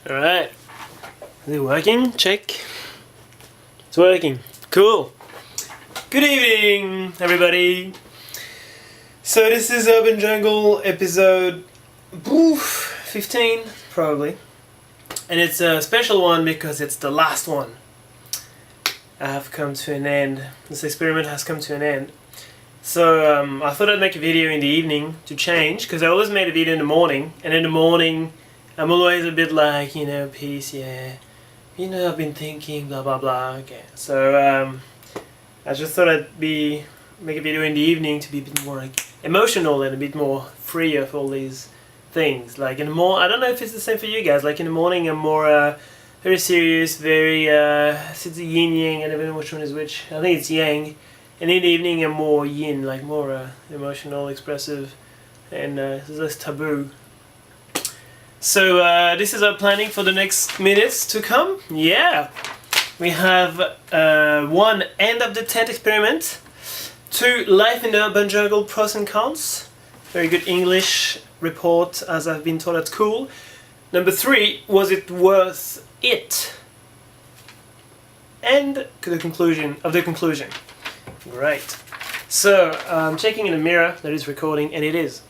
Alright. Is it working? Check. It's working. Cool. Good evening, everybody. So this is Urban Jungle episode 15, probably. And it's a special one because it's the last one. I have come to an end. This experiment has come to an end. So I thought I'd make a video in the evening to change, because I always made a video in the morning, and in the morning I'm always a bit like, peace, yeah, I've been thinking, blah blah blah. Okay, so I just thought I'd make a video in the evening to be a bit more like emotional and a bit more free of all these things. Like in the I don't know if it's the same for you guys. Like in the morning I'm more very serious, very it's yin yang. I never know which one is which. I think it's yang. And in the evening I'm more yin, like more emotional, expressive, and less taboo. So this is our planning for the next minutes to come. Yeah, we have 1, end of the tent experiment. 2, life in the urban jungle, pros and cons. Very good English report, as I've been taught at school. Number 3, was it worth it? And the conclusion of the conclusion. Great. So I'm checking in the mirror that is recording, and it is.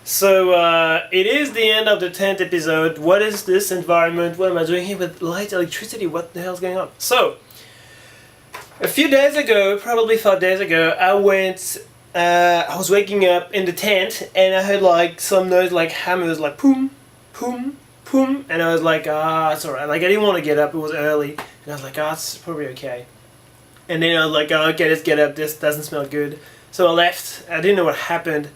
So it is the end of the 10th episode. What is this environment? What am I doing here with light, electricity? What the hell's going on? So a few days ago, probably 5 days ago, I was waking up in the tent and I heard like some noise, like hammers, like boom, boom, boom, and I was like, it's alright. Like I didn't want to get up. It was early, and I was like, it's probably okay. And then I was like, okay, let's get up. This doesn't smell good. So I left. I didn't know what happened.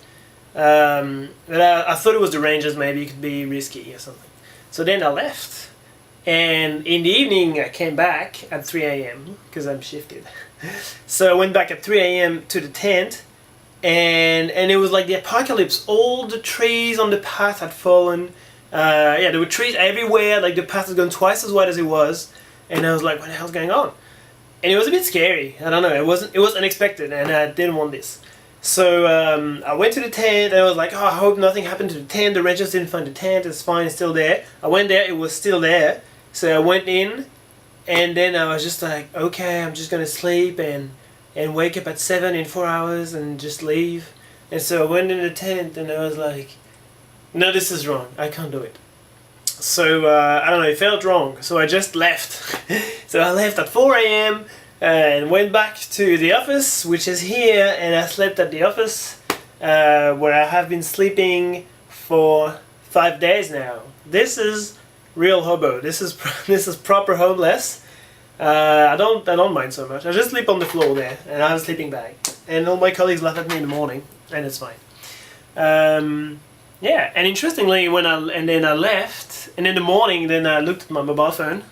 But I thought it was the Rangers, maybe it could be risky or something. So then I left, and in the evening I came back at 3 a.m. because I'm shifted. So I went back at 3 a.m. to the tent, and it was like the apocalypse. All the trees on the path had fallen. Yeah, there were trees everywhere, like the path had gone twice as wide as it was, and I was like, what the hell's going on? And it was a bit scary. I don't know, it was unexpected, and I didn't want this. So I went to the tent and I was like, I hope nothing happened to the tent. The Rangers didn't find the tent. It's fine, it's still there. I went there, it was still there. So I went in, and then I was just like, okay, I'm just gonna sleep and wake up at 7 in 4 hours and just leave. And so I went in the tent and I was like, no, this is wrong. I can't do it. So I don't know, it felt wrong. So I just left. So I left at 4 a.m. And went back to the office, which is here, and I slept at the office where I have been sleeping for 5 days now. This is real hobo. This is proper homeless. I don't mind so much. I just sleep on the floor there, and I have a sleeping bag. And all my colleagues laugh at me in the morning, and it's fine. Yeah, and interestingly, then I left, and in the morning, then I looked at my mobile phone.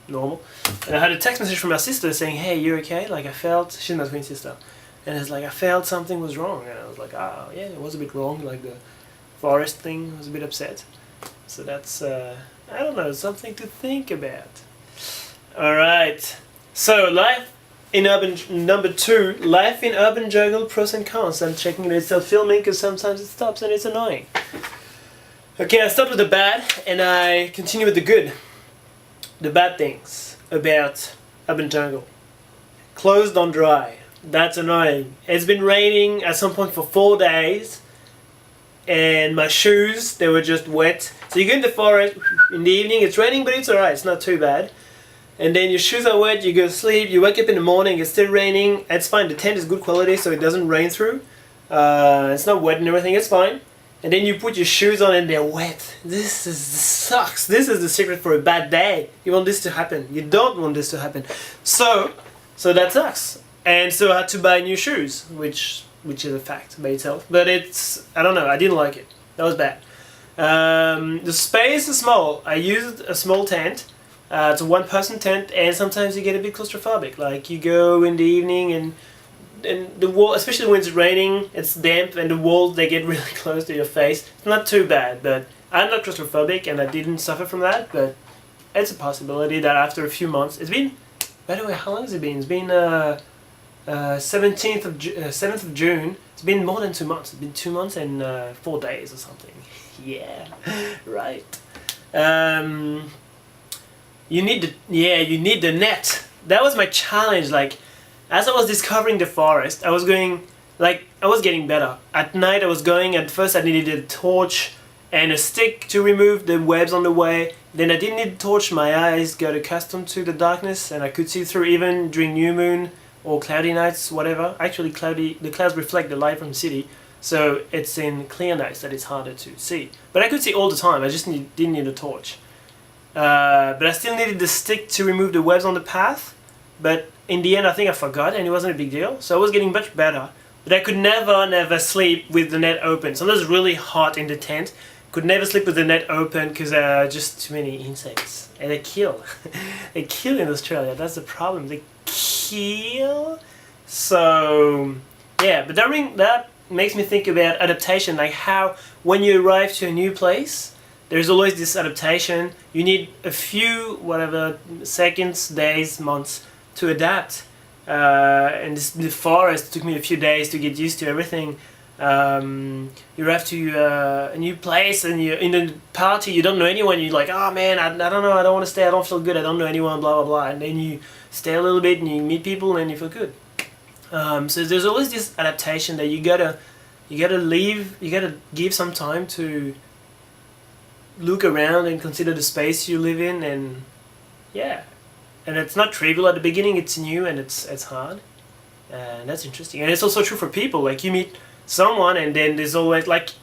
Normal. And I had a text message from my sister saying, hey, you okay? Like I felt, she's my twin sister, and it's like, I felt something was wrong, and I was like, yeah, it was a bit wrong, like the forest thing, I was a bit upset. So that's, I don't know, something to think about. Alright, so life in urban, number 2, life in urban jungle, pros and cons. I'm checking that it's still filming because sometimes it stops and it's annoying. Okay, I stopped with the bad and I continue with the good. The bad things about urban jungle. Clothes don't dry. That's annoying. It's been raining at some point for 4 days, and my shoes, they were just wet. So you go in the forest in the evening, it's raining, but it's alright, it's not too bad. And then your shoes are wet, you go to sleep, you wake up in the morning, it's still raining. It's fine, the tent is good quality so it doesn't rain through. It's not wet and everything, it's fine. And then you put your shoes on and they're wet. This sucks. This is the secret for a bad day. You want this to happen. You don't want this to happen. So that sucks. And so I had to buy new shoes, which is a fact by itself. But I don't know, I didn't like it. That was bad. The space is small. I used a small tent. It's a one-person tent, and sometimes you get a bit claustrophobic. Like you go in the evening and the wall, especially when it's raining, it's damp, and the walls, they get really close to your face. It's not too bad, but I'm not claustrophobic and I didn't suffer from that, but it's a possibility that after a few months, it's been, by the way, how long has it been? It's been 7th of June. It's been more than 2 months. It's been 2 months and 4 days or something. Yeah, right. You need the net. That was my challenge. Like, as I was discovering the forest, I was getting better. At night I was going, at first I needed a torch and a stick to remove the webs on the way. Then I didn't need a torch, my eyes got accustomed to the darkness and I could see through even during new moon or cloudy nights, whatever. Actually the clouds reflect the light from the city, so it's in clear nights that it's harder to see. But I could see all the time, I just didn't need a torch. But I still needed the stick to remove the webs on the path, but in the end I think I forgot and it wasn't a big deal, so I was getting much better. But I could never sleep with the net open. Sometimes it's really hot in the tent, could never sleep with the net open because just too many insects, and they kill. They kill in Australia, that's the problem, they kill. So yeah, but that makes me think about adaptation, like how when you arrive to a new place, there's always this adaptation. You need a few, whatever, seconds, days, months to adapt. And the forest took me a few days to get used to everything. You arrive to a new place and you're in a party, you don't know anyone, you're like, oh man, I don't know, I don't want to stay, I don't feel good, I don't know anyone, blah blah blah. And then you stay a little bit and you meet people and you feel good. So there's always this adaptation that you gotta give some time to look around and consider the space you live in, and yeah, and it's not trivial at the beginning, it's new and it's hard, and that's interesting. And it's also true for people, like you meet someone and then there's always like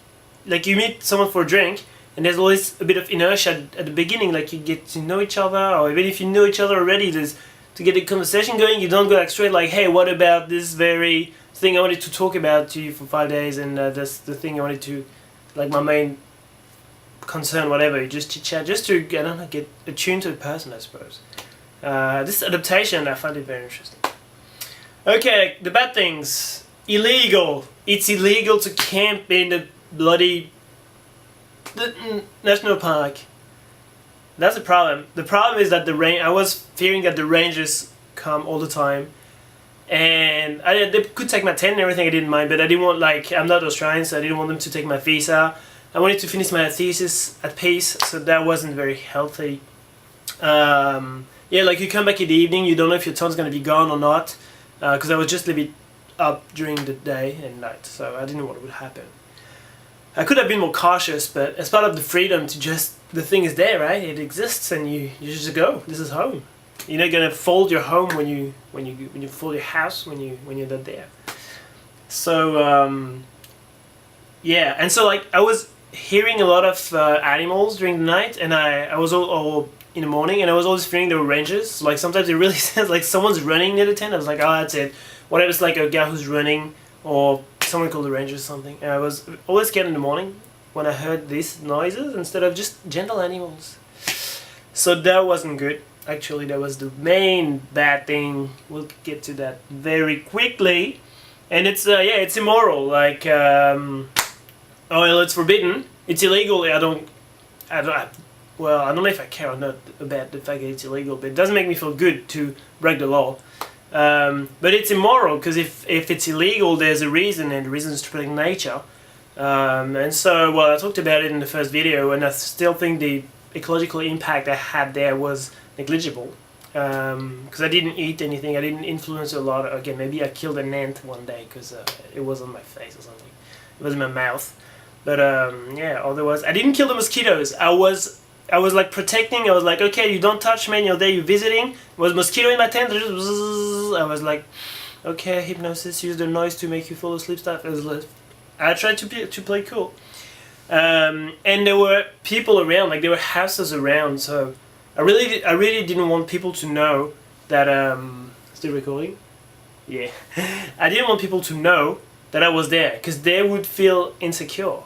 you meet someone for a drink and there's always a bit of inertia at the beginning, like you get to know each other, or even if you know each other already, there's to get the conversation going, you don't go like straight like, hey, what about this very thing I wanted to talk about to you for 5 days, and that's the thing I wanted to, like my main concern, whatever. You just chit chat, just to get attuned to the person, I suppose. This adaptation, I find it very interesting. Okay, the bad things. Illegal. It's illegal to camp in the bloody national park. That's the problem. The problem is that I was fearing that the rangers come all the time, and they could take my tent and everything. I didn't mind, but I didn't want, like, I'm not Australian, so I didn't want them to take my visa. I wanted to finish my thesis at peace, so that wasn't very healthy. Yeah, like you come back in the evening, you don't know if your tongue's going to be gone or not, because I was just a little bit up during the day and night, so I didn't know what would happen. I could have been more cautious, but as part of the freedom to just, the thing is there, right? It exists, and you just go. This is home. You're not gonna fold your home when you fold your house when you're not there. So yeah, and so like I was hearing a lot of animals during the night, and I was all in the morning, and I was always fearing there were rangers. Like sometimes it really sounds like someone's running near the tent. I was like, oh, that's it. Whatever, it's like a guy who's running, or someone called the rangers or something. And I was always scared in the morning when I heard these noises instead of just gentle animals. So that wasn't good. Actually, that was the main bad thing. We'll get to that very quickly. And it's yeah, it's immoral. Like oh, well, it's forbidden. It's illegal. Well, I don't know if I care or not about the fact that it's illegal, but it doesn't make me feel good to break the law. But it's immoral, because if it's illegal, there's a reason, and the reason is to protect nature. And so, well, I talked about it in the first video, and I still think the ecological impact I had there was negligible. Because I didn't eat anything, I didn't influence a lot. Again, maybe I killed an ant one day because it was on my face or something. It was in my mouth. But yeah, otherwise, I didn't kill the mosquitoes. I was like protecting. I was like, okay, you don't touch me, you're there, you're visiting. There was a mosquito in my tent. I was like, okay, hypnosis, use the noise to make you fall asleep stuff. I tried to play cool. And there were people around, like there were houses around, so I really didn't want people to know that, still recording? Yeah. I didn't want people to know that I was there, because they would feel insecure.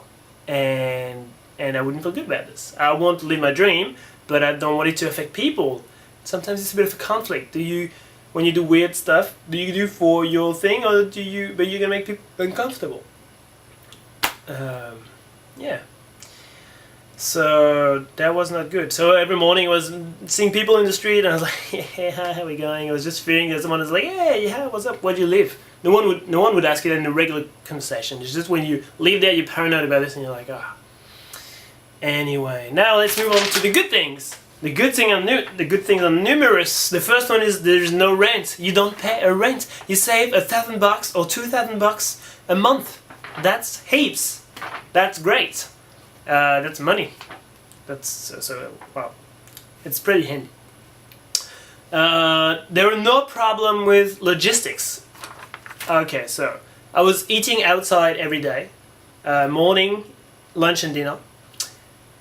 And I wouldn't feel good about this. I want to live my dream, but I don't want it to affect people. Sometimes it's a bit of a conflict. When you do weird stuff, do you do for your thing, or but you're gonna make people uncomfortable? Yeah. So that was not good. So every morning I was seeing people in the street, and I was like, yeah, how are we going? I was just fearing that someone was like, hey, yeah, what's up? Where do you live? No one would ask you that in a regular conversation. It's just when you live there, you're paranoid about this, and you're like, ah. Anyway, now let's move on to the good things. The good things are numerous. The first one is there's no rent. You don't pay a rent. You save $1,000 or $2,000 a month. That's heaps. That's great. That's money. That's well, it's pretty handy. There are no problem with logistics. Okay, so I was eating outside every day, morning, lunch and dinner.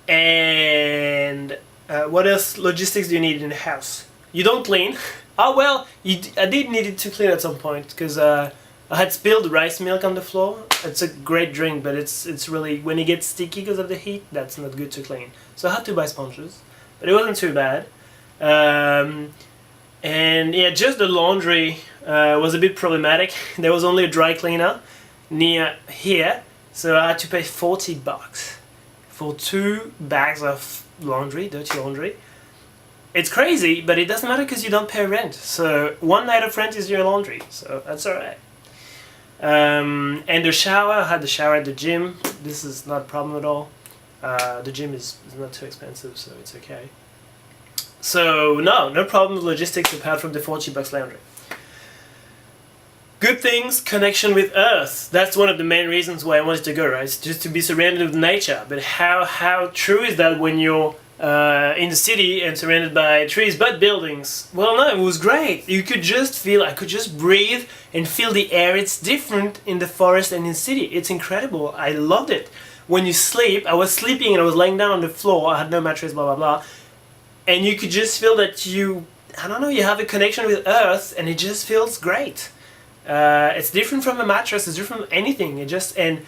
And what else logistics do you need in the house? You don't clean. Oh well, I did need to clean at some point because I had spilled rice milk on the floor. It's a great drink, but it's really, when it gets sticky because of the heat, that's not good to clean. So I had to buy sponges, but it wasn't too bad. And yeah, just the laundry was a bit problematic. There was only a dry cleaner near here, so I had to pay $40 for 2 bags of laundry, dirty laundry. It's crazy, but it doesn't matter because you don't pay rent. So 1 night of rent is your laundry, so that's alright. And the shower, I had the shower at the gym. This is not a problem at all. The gym is not too expensive, so it's okay. So no problem with logistics apart from the $40 laundry. Good things, connection with Earth. That's one of the main reasons why I wanted to go, right? It's just to be surrounded with nature. But how true is that when you're in the city and surrounded by trees but buildings? Well, no, it was great. You could just feel, I could just breathe and feel the air. It's different in the forest and in the city. It's incredible. I loved it. When you sleep, I was sleeping and I was laying down on the floor. I had no mattress, blah, blah, blah. And you could just feel that you have a connection with Earth and it just feels great. It's different from a mattress, it's different from anything. And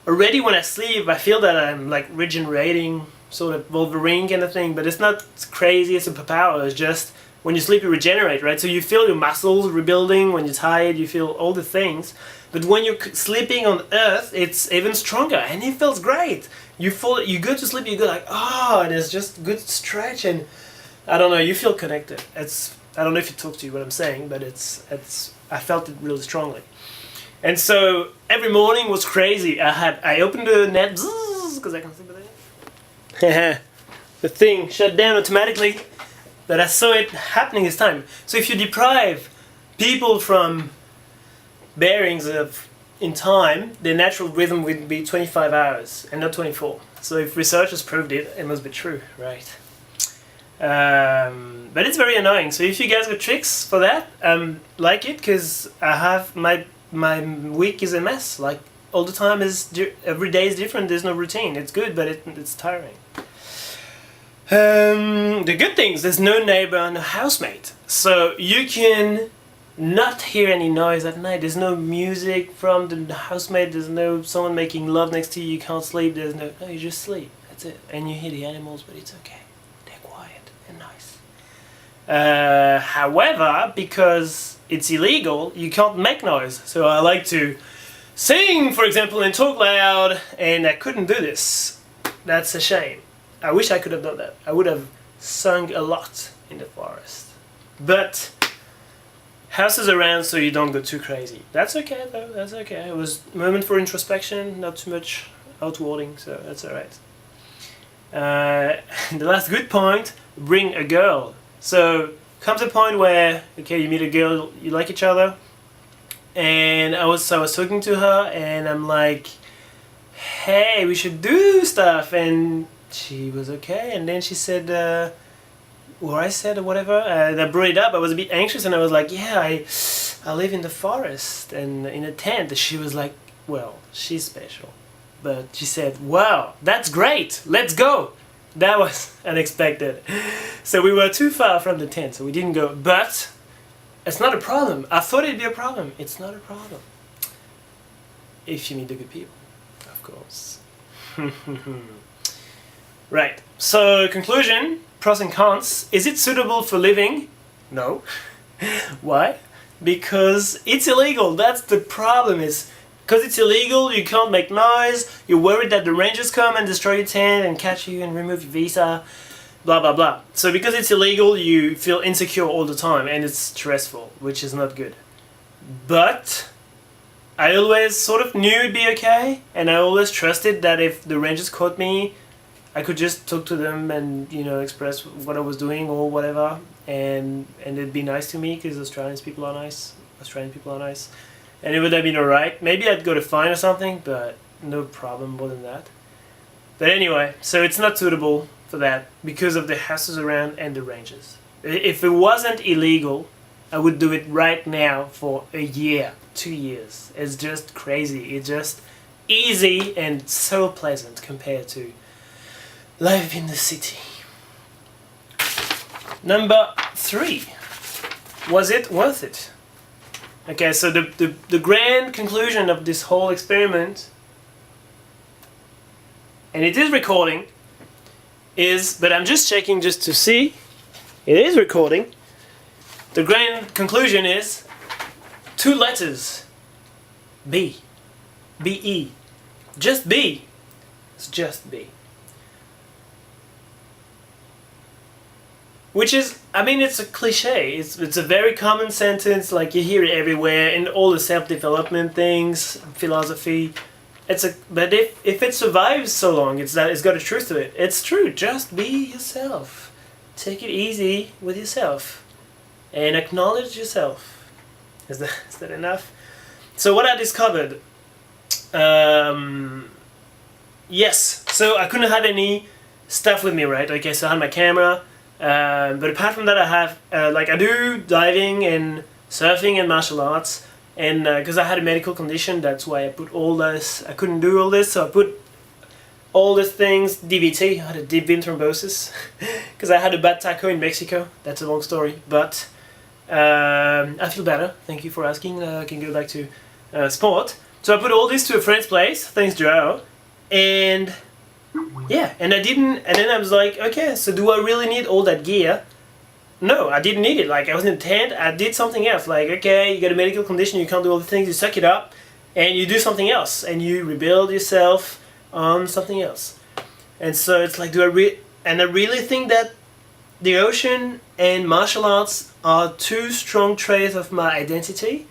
already when I sleep, I feel that I'm like regenerating, sort of Wolverine kind of thing, but it's not crazy, it's a superpower. It's just when you sleep you regenerate, right? So you feel your muscles rebuilding, when you're tired you feel all the things. But when you're sleeping on Earth, it's even stronger and it feels great. You go to sleep, you go like, oh, there's just good stretch and I don't know, you feel connected. I don't know if it talks to you what I'm saying, but I felt it really strongly. And so every morning was crazy. I opened the net because I can sleep with it. The thing shut down automatically, but I saw it happening this time. So if you deprive people from bearings in time, their natural rhythm would be 25 hours and not 24. So if researchers proved it, it must be true, right? But it's very annoying. So if you guys got tricks for that, like it, because I have my week is a mess. Like all the time every day is different. There's no routine. It's good, but it's tiring. The good things: there's no neighbor, no housemate, so you can not hear any noise at night. There's no music from the housemate. There's no someone making love next to you. You can't sleep. There's no. You just sleep. That's it. And you hear the animals, but it's okay. And nice. However, because it's illegal, you can't make noise. So I like to sing, for example, and talk loud, and I couldn't do this. That's a shame. I wish I could have done that. I would have sung a lot in the forest. But houses around so you don't go too crazy. That's okay though, that's okay. It was a moment for introspection, not too much outwarding, so that's alright. The last good point, bring a girl. So comes a point where, okay, you meet a girl, you like each other, and I was talking to her and I'm like, hey, we should do stuff, and she was okay, and then she said, or I said or whatever, and I brought it up. I was a bit anxious and I was like, yeah, I live in the forest and in a tent. She was like, well, she's special. But she said, wow, that's great, let's go. That was unexpected. So we were too far from the tent, so we didn't go. But it's not a problem. I thought it'd be a problem. It's not a problem. If you meet the good people, of course. Right, so conclusion, pros and cons. Is it suitable for living? No. Why? Because it's illegal. That's the problem. Is because it's illegal, you can't make noise, you're worried that the rangers come and destroy your tent and catch you and remove your visa, blah blah blah. So because it's illegal, you feel insecure all the time and it's stressful, which is not good. But I always sort of knew it'd be okay, and I always trusted that if the rangers caught me, I could just talk to them and, you know, express what I was doing or whatever, and it'd be nice to me because Australian people are nice. And it would have been alright. Maybe I'd go to fine or something, but no problem more than that. But anyway, so it's not suitable for that because of the houses around and the ranges. If it wasn't illegal, I would do it right now for a year, 2 years. It's just crazy. It's just easy and so pleasant compared to life in the city. Number 3. Was it worth it? Okay, so the grand conclusion of this whole experiment, and it is recording, is, but I'm just checking just to see, it is recording. The grand conclusion is 2 letters, B, B-E, just B, it's just B. Which is, I mean, it's a cliche. It's a very common sentence, like you hear it everywhere in all the self-development things, philosophy. But if it survives so long, it's got a truth to it. It's true. Just be yourself. Take it easy with yourself, and acknowledge yourself. Is that enough? So what I discovered, yes. So I couldn't have any stuff with me, right? Okay, so I had my camera. But apart from that, I have like I do diving and surfing and martial arts, and because I had a medical condition, that's why I put all this. I couldn't do all this, so I put all these things. DVT, I had a deep vein thrombosis because I had a bad taco in Mexico. That's a long story, but I feel better. Thank you for asking. I can go back to sport. So I put all this to a friend's place. Thanks, Joe, and. Yeah, and I didn't, and then I was like, okay, so do I really need all that gear? No, I didn't need it. Like, I was in a tent, I did something else. Like, okay, you got a medical condition, you can't do all the things, you suck it up, and you do something else, and you rebuild yourself on something else. And so it's like, and I really think that the ocean and martial arts are 2 strong traits of my identity,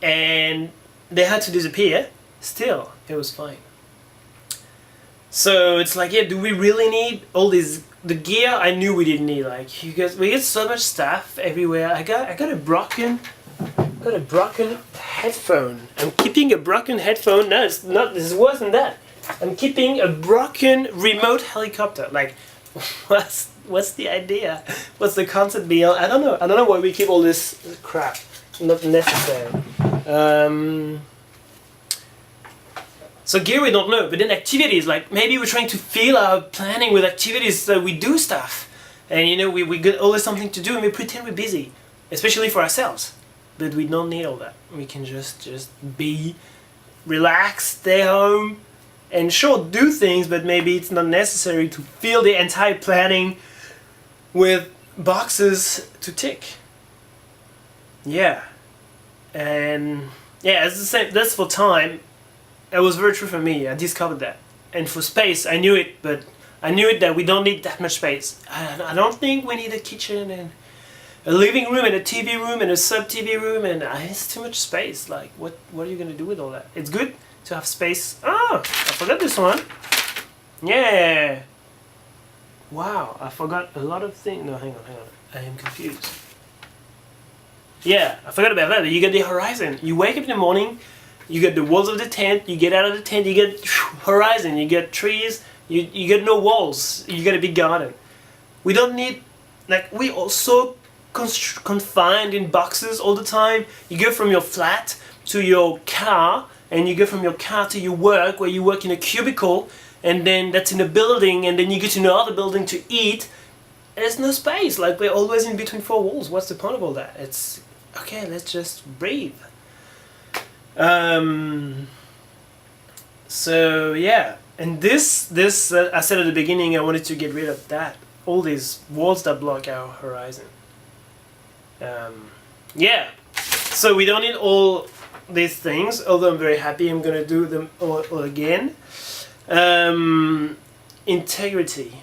and they had to disappear. Still, it was fine. So it's like, yeah, do we really need all this? The gear I knew we didn't need. Like, we get so much stuff everywhere. I got a broken headphone. I'm keeping a broken headphone. No, it's not. This is worse than that. I'm keeping a broken remote helicopter. Like, what's the idea? What's the concept behind? I don't know. I don't know why we keep all this crap. Not necessary. So gear we don't know, but then activities, like maybe we're trying to fill our planning with activities so we do stuff. And you know, we get always something to do and we pretend we're busy, especially for ourselves. But we don't need all that. We can just be, relax, stay home, and sure, do things, but maybe it's not necessary to fill the entire planning with boxes to tick. Yeah. And yeah, it's the same, that's for time. It was very true for me. I discovered that. And for space, I knew it, but I knew it that we don't need that much space. I don't think we need a kitchen and a living room and a TV room and a sub-TV room, and it's too much space. Like, what are you going to do with all that? It's good to have space. Oh, I forgot this one. Yeah. Wow, I forgot a lot of things. No, hang on. I am confused. Yeah, I forgot about that. You get the horizon. You wake up in the morning, you get the walls of the tent, you get out of the tent, you get horizon, you get trees, you get no walls, you get a big garden. We don't need, like, we are so confined in boxes all the time. You go from your flat to your car, and you go from your car to your work, where you work in a cubicle, and then that's in a building, and then you go to another building to eat. There's no space, like we're always in between 4 walls. What's the point of all that? It's, okay, let's just breathe. So yeah, and this I said at the beginning I wanted to get rid of that, all these walls that block our horizon. Yeah, so we don't need all these things, although I'm very happy I'm gonna do them all again. Integrity.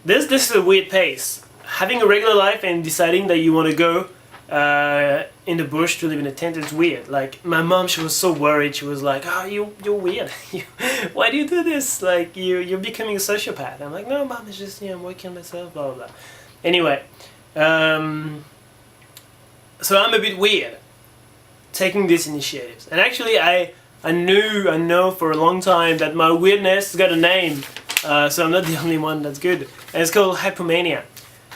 This is a weird pace. Having a regular life and deciding that you want to go in the bush to live in a tent. It's weird. Like my mom, she was so worried. She was like, "Oh, you're weird. Why do you do this? Like you're becoming a sociopath." I'm like, "No, mom, it's just I'm working on myself." Blah blah blah. Anyway, so I'm a bit weird taking these initiatives, and actually I know for a long time that my weirdness has got a name, so I'm not the only one that's good, and it's called hypomania.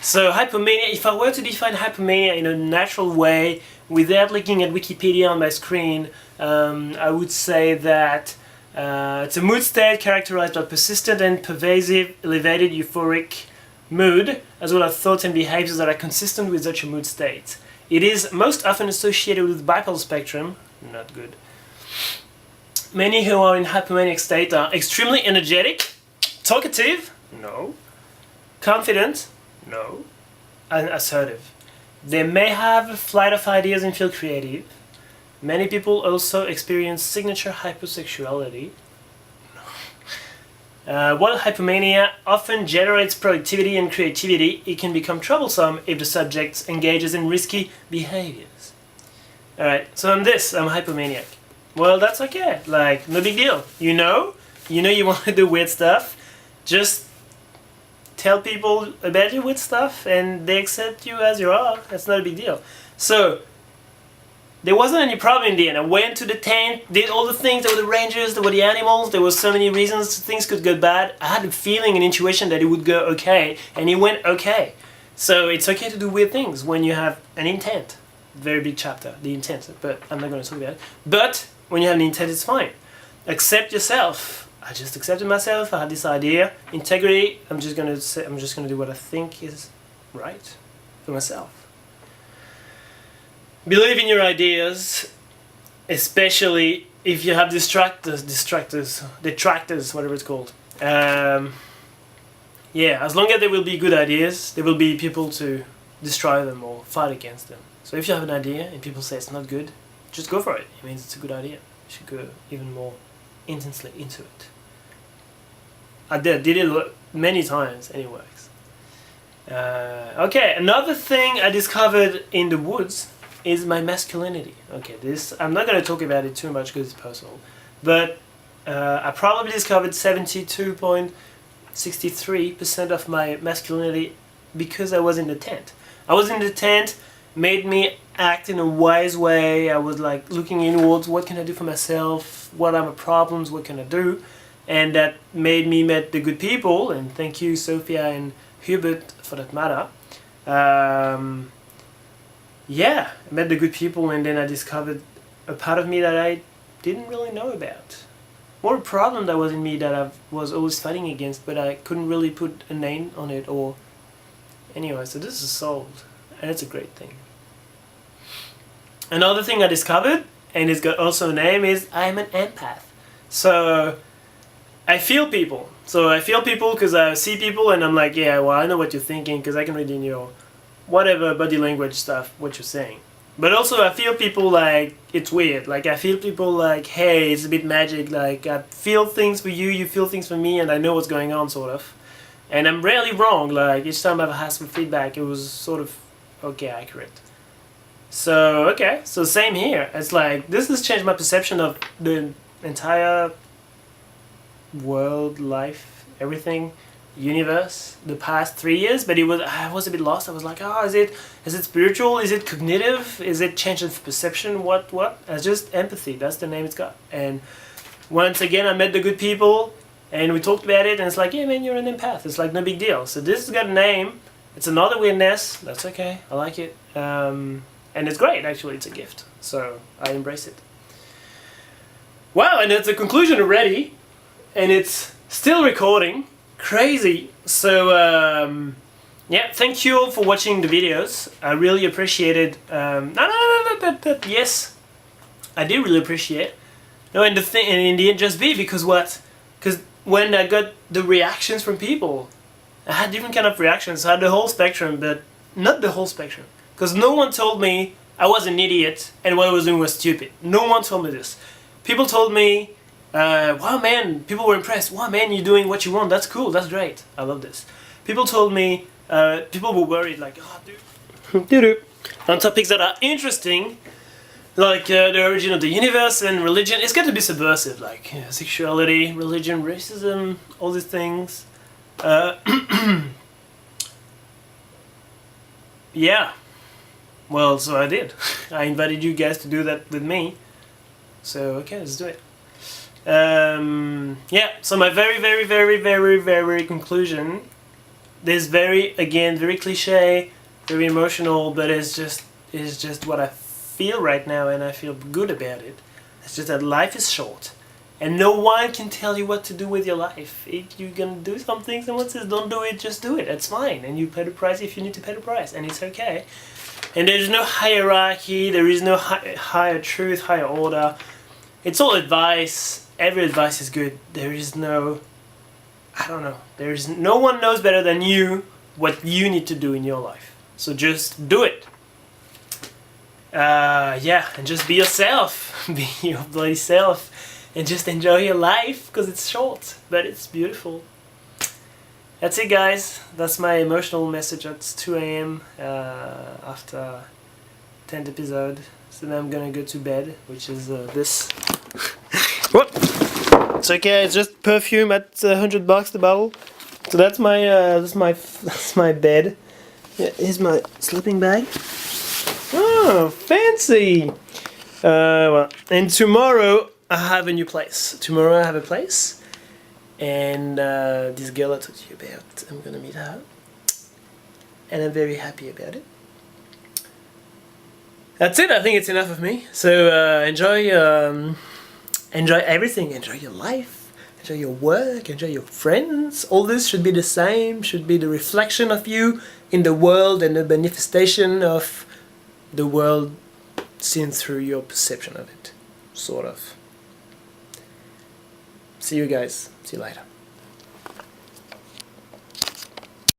So hypomania, if I were to define hypomania in a natural way, without looking at Wikipedia on my screen, I would say that it's a mood state characterized by persistent and pervasive elevated euphoric mood, as well as thoughts and behaviors that are consistent with such a mood state. It is most often associated with bipolar spectrum, not good. Many who are in hypomanic state are extremely energetic, talkative, no, confident, no, and assertive. They may have a flight of ideas and feel creative. Many people also experience signature hypersexuality. While hypomania often generates productivity and creativity, it can become troublesome if the subject engages in risky behaviors. Alright, so I'm hypomaniac. Well, that's okay, like, no big deal. You know you want to do weird stuff, just tell people about your weird stuff and they accept you as you are. That's not a big deal. So there wasn't any problem in the end. I went to the tent, did all the things. There were the rangers, there were the animals, there were so many reasons things could go bad. I had a feeling, an intuition that it would go okay, and it went okay. So it's okay to do weird things when you have an intent. Very big chapter, the intent, but I'm not going to talk about it. But when you have an intent, it's fine. Accept yourself. I just accepted myself. I had this idea, integrity. I'm just gonna do what I think is right for myself. Believe in your ideas, especially if you have detractors, whatever it's called. Yeah, as long as there will be good ideas, there will be people to destroy them or fight against them. So if you have an idea and people say it's not good, just go for it. It means it's a good idea. You should go even more intensely into it. I did it many times anyways. Okay, another thing I discovered in the woods is my masculinity. Okay, this I'm not going to talk about it too much because it's personal, but I probably discovered 72.63% of my masculinity because I was in the tent. I was in the tent, made me act in a wise way. I was like looking inwards, what can I do for myself, what are my problems, what can I do, and that made me meet the good people, and thank you Sophia and Hubert for that matter. Yeah, I met the good people, and then I discovered a part of me that I didn't really know about. More a problem that was in me that I was always fighting against, but I couldn't really put a name on it or... Anyway, so this is solved, and it's a great thing. Another thing I discovered, and it's got also a name, is I'm an empath. So I feel people. So I feel people because I see people and I'm like, yeah, well, I know what you're thinking because I can read in your whatever body language stuff what you're saying. But also I feel people like it's weird. Like I feel people like, hey, it's a bit magic. Like I feel things for you, you feel things for me, and I know what's going on sort of. And I'm rarely wrong. Like each time I've asked for feedback, it was sort of okay, accurate. So okay, so same here. It's like this has changed my perception of the entire world, life, everything, universe, the past 3 years. But I was a bit lost. I was like, oh, is it spiritual? Is it cognitive? Is it change of perception? What? It's just empathy. That's the name it's got. And once again, I met the good people, and we talked about it. And it's like, yeah, man, you're an empath. It's like no big deal. So this has got a name. It's another weirdness. That's okay. I like it. And it's great. Actually, it's a gift. So I embrace it. Wow, and it's a conclusion already. And it's still recording. Crazy. So yeah, thank you all for watching the videos. I really appreciate it. Yes, I do really appreciate. No, and in the end, just be because what? Because when I got the reactions from people, I had different kind of reactions. I had the whole spectrum, but not the whole spectrum. Because no one told me I was an idiot and what I was doing was stupid. No one told me this. People told me, wow man, people were impressed. Wow man, you're doing what you want. That's cool. That's great. I love this. People told me, people were worried like, oh dude. on topics that are interesting, like the origin of the universe and religion. It's got to be subversive, like sexuality, religion, racism, all these things. Yeah. Well, so I did. I invited you guys to do that with me. So okay, let's do it. Yeah. So my very conclusion. This very cliche, very emotional, but it's just what I feel right now, and I feel good about it. It's just that life is short, and no one can tell you what to do with your life. If you're gonna do something, someone says don't do it, just do it. That's fine, and you pay the price if you need to pay the price, and it's okay. And there's no hierarchy. There is no higher truth, higher order. It's all advice. Every advice is good. There is no, I don't know. There's no one knows better than you what you need to do in your life. So just do it. Yeah, and just be yourself. Be your bloody self. And just enjoy your life, because it's short, but it's beautiful. That's it, guys. That's my emotional message. It's 2 a.m. After 10th episode. So now I'm gonna go to bed, which is this. What? It's okay. It's just perfume at $100 the bottle. So that's my bed. Yeah, here's my sleeping bag. Oh, fancy! Well, and tomorrow I have a new place. Tomorrow I have a place, and this girl I talked to you about, I'm gonna meet her, and I'm very happy about it. That's it. I think it's enough of me. So enjoy everything. Enjoy your life. Enjoy your work. Enjoy your friends. All this should be the same. Should be the reflection of you in the world and the manifestation of the world seen through your perception of it, sort of. See you guys. See you later.